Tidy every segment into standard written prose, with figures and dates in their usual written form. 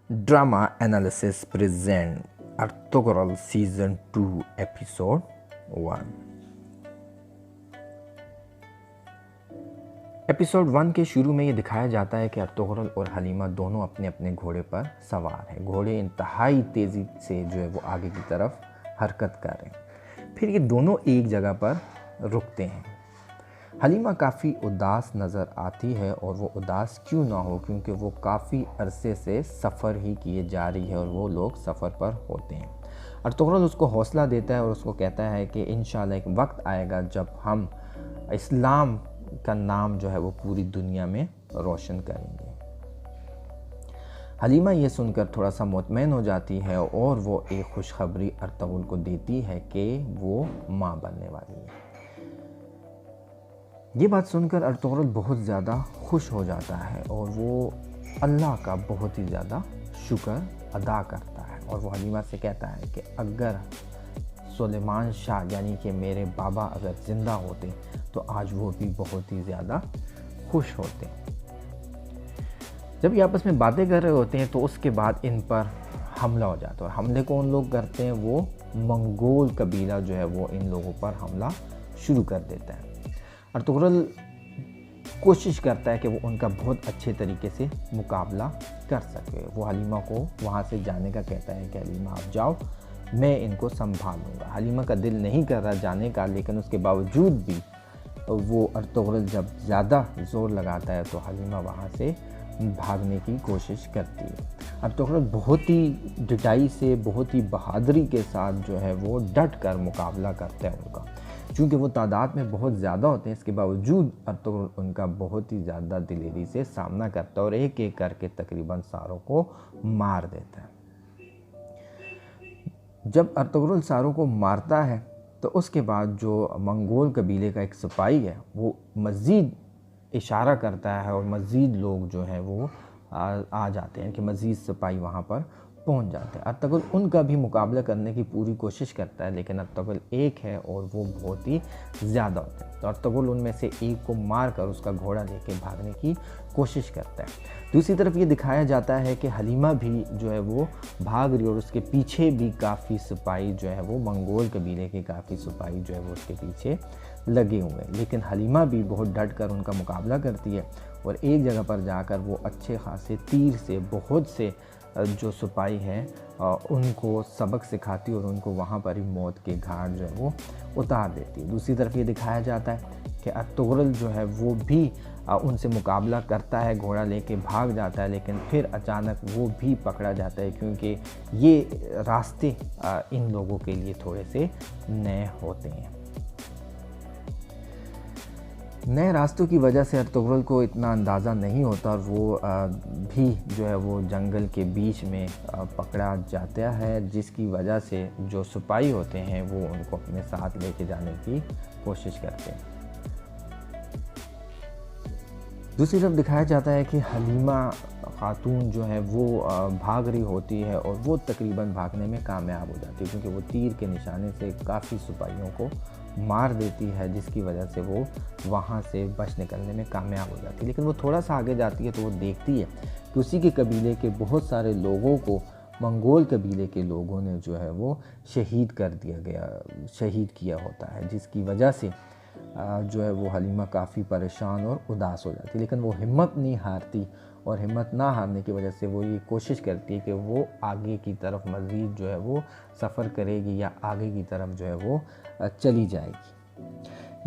Drama Analysis present Artogral Season 2 Episode 1. Episode 1 के शुरू में ये दिखाया जाता है कि अर्तुगरुल और हलीमा दोनों अपने अपने घोड़े पर सवार हैं। घोड़े इंतहाई तेज़ी से जो है वो आगे की तरफ हरकत कर रहे हैं। फिर ये दोनों एक जगह पर रुकते हैं। हलीमा काफ़ी उदास नज़र आती है और वो उदास क्यों ना हो, क्योंकि वो काफ़ी अरसे से सफ़र ही किए जा रही है और वो लोग सफ़र पर होते हैं। अर्तुगरुल उसको हौसला देता है और उसको कहता है कि इंशाल्लाह एक वक्त आएगा जब हम इस्लाम का नाम जो है वो पूरी दुनिया में रोशन करेंगे। हलीमा ये सुनकर थोड़ा सा मुतमईन हो जाती है और वो एक खुशखबरी अर्तुगरुल को देती है कि वो माँ बनने वाली है। ये बात सुनकर अर्तुगरुल बहुत ज़्यादा खुश हो जाता है और वो अल्लाह का बहुत ही ज़्यादा शुक्र अदा करता है और वो हलीमा से कहता है कि अगर सुलेमान शाह यानी कि मेरे बाबा अगर ज़िंदा होते तो आज वो भी बहुत ही ज़्यादा खुश होते। जब ये आपस में बातें कर रहे होते हैं तो उसके बाद इन पर हमला हो जाता है और हमले को उन लोग करते हैं, वो मंगोल कबीला जो है वो इन लोगों पर हमला शुरू कर देता है। अर्तुगरुल कोशिश करता है कि वो उनका बहुत अच्छे तरीके से मुकाबला कर सके। वो हलीमा को वहाँ से जाने का कहता है कि हलीमा आप जाओ, मैं इनको संभाल लूँगा। हलीमा का दिल नहीं कर रहा जाने का, लेकिन उसके बावजूद भी वो अर्तुगरुल जब ज़्यादा ज़ोर लगाता है तो हलीमा वहाँ से भागने की कोशिश करती है। अर्तुगरुल बहुत ही डटाई से, बहुत ही बहादुरी के साथ जो है वो डट कर मुकाबला करता है उनका। चूँकि वो तादाद में बहुत ज़्यादा होते हैं, इसके बावजूद अर्तुगरुल उनका बहुत ही ज़्यादा दिलेरी से सामना करता है और एक एक करके तकरीबन सारों को मार देता है। जब अर्तुगरुल सारों को मारता है तो उसके बाद जो मंगोल कबीले का एक सिपाही है वो मज़ीद इशारा करता है और मज़ीद लोग जो है वो आ जाते हैं कि मज़ीद सिपाही वहाँ पर पहुंच जाते हैं। अर्तुगरुल उनका भी मुकाबला करने की पूरी कोशिश करता है, लेकिन अर्तुगरुल एक है और वो बहुत ही ज़्यादा होते हैं। तो अर्तुगरुल उनमें से एक को मार कर उसका घोड़ा लेके भागने की कोशिश करता है। दूसरी तरफ ये दिखाया जाता है कि हलीमा भी जो है वो भाग रही और उसके पीछे भी काफ़ी सिपाही जो है वो मंगोल कबीले के काफ़ी सिपाही जो है वो उसके पीछे लगे हुए हैं। लेकिन हलीमा भी बहुत डट कर उनका मुकाबला करती है और एक जगह पर जाकर वो अच्छे खासे तीर से बहुत से जो सिपाही हैं उनको सबक सिखाती और उनको वहाँ पर ही मौत के घाट जो है वो उतार देती है। दूसरी तरफ ये दिखाया जाता है कि अर्तुगरुल जो है वो भी उनसे मुकाबला करता है, घोड़ा लेके भाग जाता है, लेकिन फिर अचानक वो भी पकड़ा जाता है क्योंकि ये रास्ते इन लोगों के लिए थोड़े से नए होते हैं। नए रास्तों की वजह से अर्तुगरुल को इतना अंदाज़ा नहीं होता और वो भी जो है वो जंगल के बीच में पकड़ा जाता है, जिसकी वजह से जो सिपाही होते हैं वो उनको अपने साथ लेके जाने की कोशिश करते हैं। दूसरी तरफ दिखाया जाता है कि हलीमा खातून जो है वो भाग रही होती है और वो तकरीबन भागने में कामयाब हो जाती है क्योंकि वो तीर के निशाने से काफ़ी सिपाहियों को मार देती है, जिसकी वजह से वो वहाँ से बच निकलने में कामयाब हो जाती है। लेकिन वो थोड़ा सा आगे जाती है तो वो देखती है कि उसी के कबीले के बहुत सारे लोगों को मंगोल कबीले के लोगों ने जो है वो शहीद किया होता है, जिसकी वजह से जो है वो हलीमा काफ़ी परेशान और उदास हो जाती है। लेकिन वो हिम्मत नहीं हारती और हिम्मत ना हारने की वजह से वो ये कोशिश करती है कि वो आगे की तरफ मज़ीद जो है वो सफ़र करेगी या आगे की तरफ जो है वो चली जाएगी।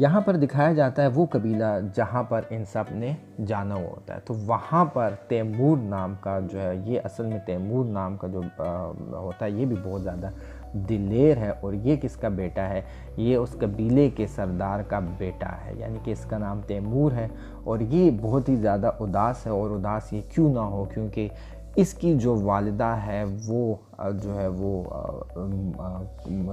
यहाँ पर दिखाया जाता है वो कबीला जहाँ पर इन सब ने जाना हुआ होता है। तो वहाँ पर तैमूर नाम का जो है, ये असल में तैमूर नाम का जो होता है ये भी बहुत ज़्यादा दिलेर है और ये किसका बेटा है, ये उस कबीले के सरदार का बेटा है, यानी कि इसका नाम तैमूर है। और ये बहुत ही ज़्यादा उदास है और उदास ये क्यों ना हो, क्योंकि इसकी जो वालिदा है वो जो है वो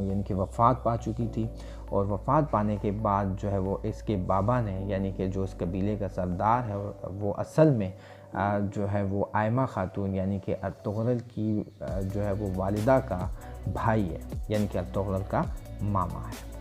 यानी कि वफ़ात पा चुकी थी और वफ़ात पाने के बाद जो है वो इसके बाबा ने, यानी कि जो इस कबीले का सरदार है, वो असल में जो है वो आयमा खातून यानी कि अर्तुगरुल की जो है वो वालिदा का भाई है, यानी कि अर्तुगरुल का मामा है।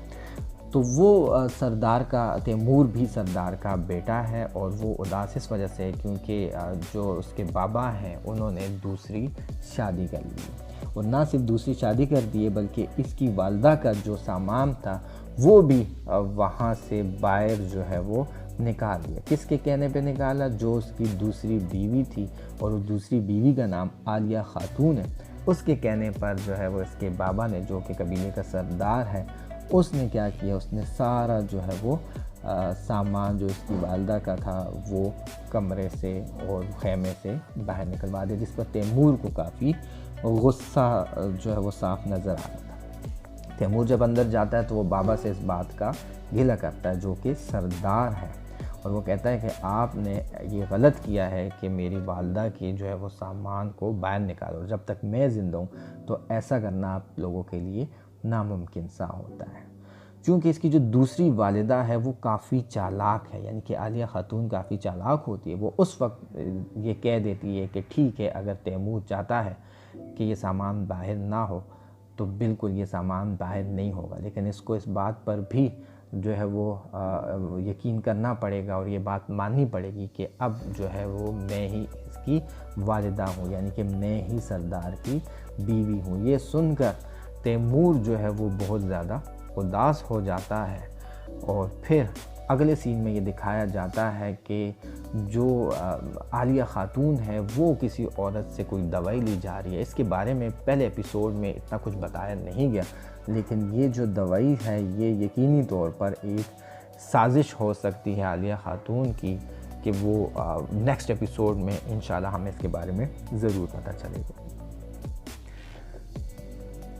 تو وہ سردار کا تیمور بھی سردار کا بیٹا ہے اور وہ اداس اس وجہ سے کیونکہ جو اس کے بابا ہیں انہوں نے دوسری شادی کر لی، اور نہ صرف دوسری شادی کر دی بلکہ اس کی والدہ کا جو سامان تھا وہ بھی وہاں سے باہر جو ہے وہ نکال دیا۔ کس کے کہنے پہ نکالا؟ جو اس کی دوسری بیوی تھی، اور اس دوسری بیوی کا نام عالیہ خاتون ہے، اس کے کہنے پر جو ہے وہ اس کے بابا نے، جو کہ قبیلے کا سردار ہے، اس نے کیا کیا، اس نے سارا جو ہے وہ سامان جو اس کی والدہ کا تھا وہ کمرے سے اور خیمے سے باہر نکلوا دیا، جس پر تیمور کو کافی غصہ جو ہے وہ صاف نظر آ رہا تھا۔ تیمور جب اندر جاتا ہے تو وہ بابا سے اس بات کا گلہ کرتا ہے، جو کہ سردار ہے، اور وہ کہتا ہے کہ آپ نے یہ غلط کیا ہے کہ میری والدہ کی جو ہے وہ سامان کو باہر نکالو، جب تک میں زندہ ہوں تو ایسا کرنا آپ لوگوں کے لیے ناممکن سا ہوتا ہے۔ چونکہ اس کی جو دوسری والدہ ہے وہ کافی چالاک ہے، یعنی کہ عالیہ خاتون کافی چالاک ہوتی ہے، وہ اس وقت یہ کہہ دیتی ہے کہ ٹھیک ہے، اگر تیمور چاہتا ہے کہ یہ سامان باہر نہ ہو تو بالکل یہ سامان باہر نہیں ہوگا، لیکن اس کو اس بات پر بھی جو ہے وہ یقین کرنا پڑے گا اور یہ بات ماننی پڑے گی کہ اب جو ہے وہ میں ہی اس کی والدہ ہوں، یعنی کہ میں ہی سردار کی بیوی ہوں۔ یہ سن کر تیمور جو ہے وہ بہت زیادہ اداس ہو جاتا ہے، اور پھر اگلے سین میں یہ دکھایا جاتا ہے کہ جو عالیہ خاتون ہے وہ کسی عورت سے کوئی دوائی لی جا رہی ہے۔ اس کے بارے میں پہلے ایپیسوڈ میں اتنا کچھ بتایا نہیں گیا، لیکن یہ جو دوائی ہے یہ یقینی طور پر ایک سازش ہو سکتی ہے عالیہ خاتون کی، کہ وہ نیکسٹ ایپیسوڈ میں انشاءاللہ ہمیں اس کے بارے میں ضرور پتہ چلے گا۔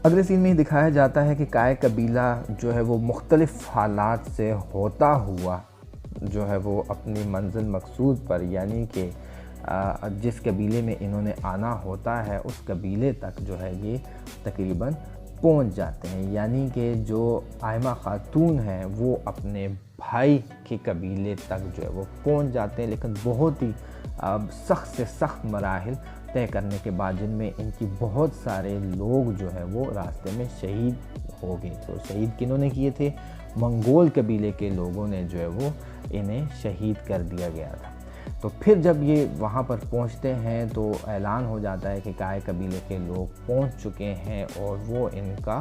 اگلے سین میں دکھایا جاتا ہے کہ کائے قبیلہ جو ہے وہ مختلف حالات سے ہوتا ہوا جو ہے وہ اپنی منزل مقصود پر، یعنی کہ جس قبیلے میں انہوں نے آنا ہوتا ہے اس قبیلے تک جو ہے یہ تقریباً پہنچ جاتے ہیں، یعنی کہ جو آئمہ خاتون ہیں وہ اپنے بھائی کے قبیلے تک جو ہے وہ پہنچ جاتے ہیں، لیکن بہت ہی سخت سے سخت مراحل طے کرنے کے بعد، جن میں ان کی بہت سارے لوگ جو ہے وہ راستے میں شہید ہو گئے۔ تو شہید کنہوں نے کیے تھے؟ منگول قبیلے کے لوگوں نے جو ہے وہ انہیں شہید کر دیا گیا تھا۔ تو پھر جب یہ وہاں پر پہنچتے ہیں تو اعلان ہو جاتا ہے کہ کائے قبیلے کے لوگ پہنچ چکے ہیں، اور وہ ان کا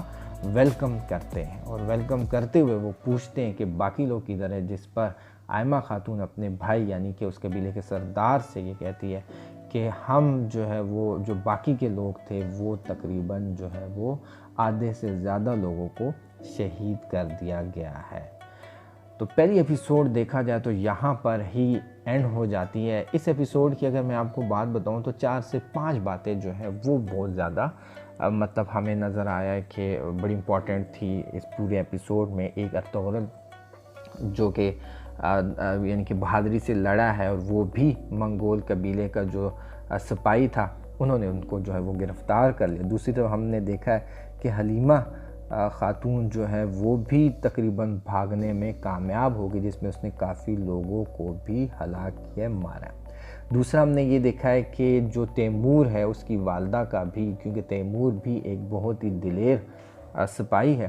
ویلکم کرتے ہیں، اور ویلکم کرتے ہوئے وہ پوچھتے ہیں کہ باقی لوگ کدھر ہیں، جس پر آئمہ خاتون اپنے بھائی یعنی کہ اس قبیلے کے سردار سے یہ کہتی ہے کہ ہم جو ہے وہ جو باقی کے لوگ تھے وہ تقریباً جو ہے وہ آدھے سے زیادہ لوگوں کو شہید کر دیا گیا ہے۔ تو پہلی ایپیسوڈ دیکھا جائے تو یہاں پر ہی اینڈ ہو جاتی ہے۔ اس ایپیسوڈ کی اگر میں آپ کو بات بتاؤں تو 4 سے 5 باتیں جو ہیں وہ بہت زیادہ مطلب ہمیں نظر آیا کہ بڑی امپورٹنٹ تھی اس پورے ایپیسوڈ میں۔ ایک ارطغرل جو کہ یعنی کہ بہادری سے لڑا ہے، اور وہ بھی منگول قبیلے کا جو سپاہی تھا انہوں نے ان کو جو ہے وہ گرفتار کر لیا۔ دوسری طرف ہم نے دیکھا ہے کہ حلیمہ خاتون جو ہے وہ بھی تقریباً بھاگنے میں کامیاب ہو گئی، جس میں اس نے کافی لوگوں کو بھی ہلاک کیا، مارا۔ دوسرا ہم نے یہ دیکھا ہے کہ جو تیمور ہے اس کی والدہ کا بھی، کیونکہ تیمور بھی ایک بہت ہی دلیر سپاہی ہے،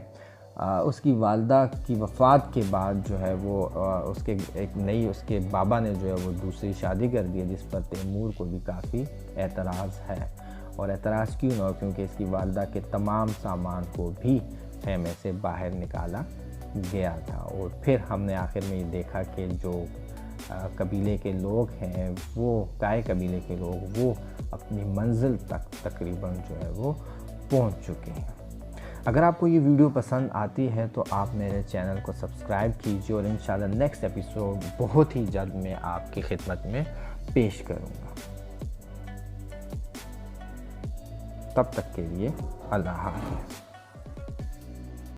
اس کی والدہ کی وفات کے بعد جو ہے وہ اس کے بابا نے جو ہے وہ دوسری شادی کر دی، جس پر تیمور کو بھی کافی اعتراض ہے۔ اور اعتراض کیوں نہ ہو، کیونکہ اس کی والدہ کے تمام سامان کو بھی خیمے سے باہر نکالا گیا تھا۔ اور پھر ہم نے آخر میں یہ دیکھا کہ جو قبیلے کے لوگ ہیں، وہ کائے قبیلے کے لوگ وہ اپنی منزل تک تقریباً جو ہے وہ پہنچ چکے ہیں۔ اگر آپ کو یہ ویڈیو پسند آتی ہے تو آپ میرے چینل کو سبسکرائب کیجیے، اور انشاءاللہ نیکسٹ ایپیسوڈ بہت ہی جلد میں آپ کی خدمت میں پیش کروں گا۔ تب تک کے لیے اللہ حافظ۔